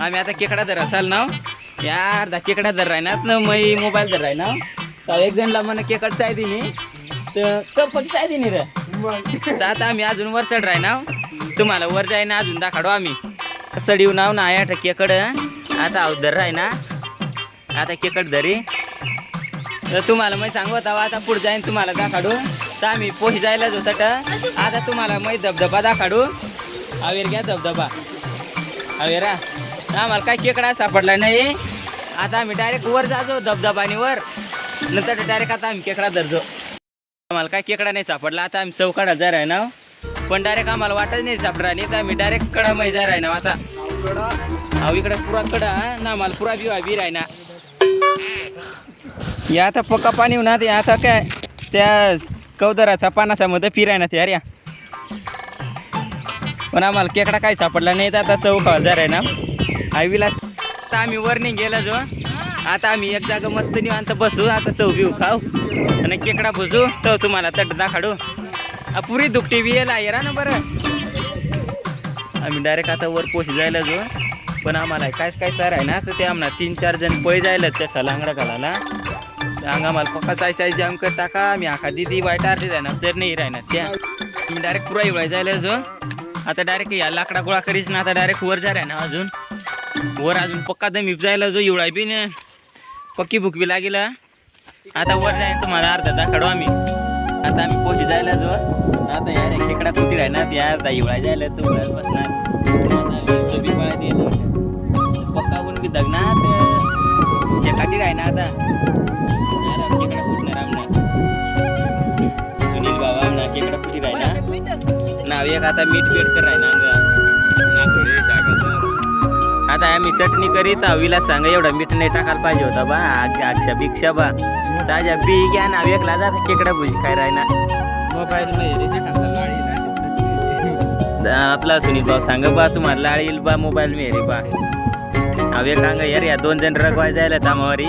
आम्ही आता केकडा धरा चाल ना यार दा केकडा धर राहणार ना मी मोबाईल धर राहणार तर एक जणला मला केकड चाय दिली तर कप चाय दिली रे तर आता आम्ही अजून वर चढ राहणार तुम्हाला वर जाईना अजून दाखवू आम्ही सडीव नाव ना या केकड आता अवधर राही ना आता केकड धरी तर तुम्हाला मी सांगू होता आता पुढे जाईन तुम्हाला दाखवू तर आम्ही पोही जायला होता आता तुम्हाला मी धबधबा दाखवू आवेर घ्या धबधबा आवेरा आम्हाला काय केकडा सापडला नाही आता आम्ही डायरेक्ट वर जातो धबधबानी वर नंतर डायरेक्ट आता आम्ही केकडा धरतो आम्हाला काय केकडा नाही सापडला आता आम्ही चौकाडा जा राही ना पण डायरेक्ट आम्हाला वाटत नाही सापडला नाही तर आम्ही डायरेक्ट कडा मै जा राही ना आता अहो इकडे पुरा कडा ना आम्हाला पुरा बी राही ना या आता पक्का पाणी होणार ते आता काय त्या कौदराचा पानाचा मध्ये फिराय ना ते अरे पण आम्हाला केकडा काही सापडला नाही तर आता चौका जा राही ना हायवीला आता आम्ही वरनी गेला जो आता आम्ही एक जागा मस्त निवांत बसू आता चव बिऊ खाऊ आणि केकडा भुजू तर तुम्हाला तट दाखवू पुरी दुखटी बी यायला येरा ना बरं आम्ही डायरेक्ट आता वर पोशी जायला जो पण आम्हाला काय काय सर आहे ना तर ते आम्हाला 3-4 जण पळी जायला त्या लांगडा घालायला अंग आम्हाला पक्का साय जाम कर टाका आम्ही आखा दिदी वाईट आरती राहणार तर नाही राहणार त्या मी डायरेक्ट पुरा एवढा जायला जो आता डायरेक्ट या लाकडा गोळा करीच ना आता डायरेक्ट वर जा ना अजून वर अजून पक्का दम जायला जो एवढा बी ना पक्की भूक बी लागेल आता वर जाईन तुम्हाला अर्धा दाखवू आम्ही आता आम्ही पोशी जायला जो आता यार खेकडा कुठे राहणार या अर्धा एवढा जायला तू बसणार पक्का बी दगणार शेकाटी राहणार आता खेकडा कुठणार आमना सुनील बाबा आमना खेकडा कुठे राहणार नाव एक आता मीठ पेट कर राहणार आता आम्ही चटणी करीत आवीला सांगा एवढा मीठ नाही टाकायला पाहिजे होता बा अक्षा भिक्षा बा ताज्या बी घ्या ना वेगळा जाता खेकडा भुजी काय राहणार आपला सुनील भाऊ सांगा बा तुम्हाला लाळ येईल बा मोबाईल मेरे बा अवे कांग यार या 2 जण रगवाय जायला तामावारी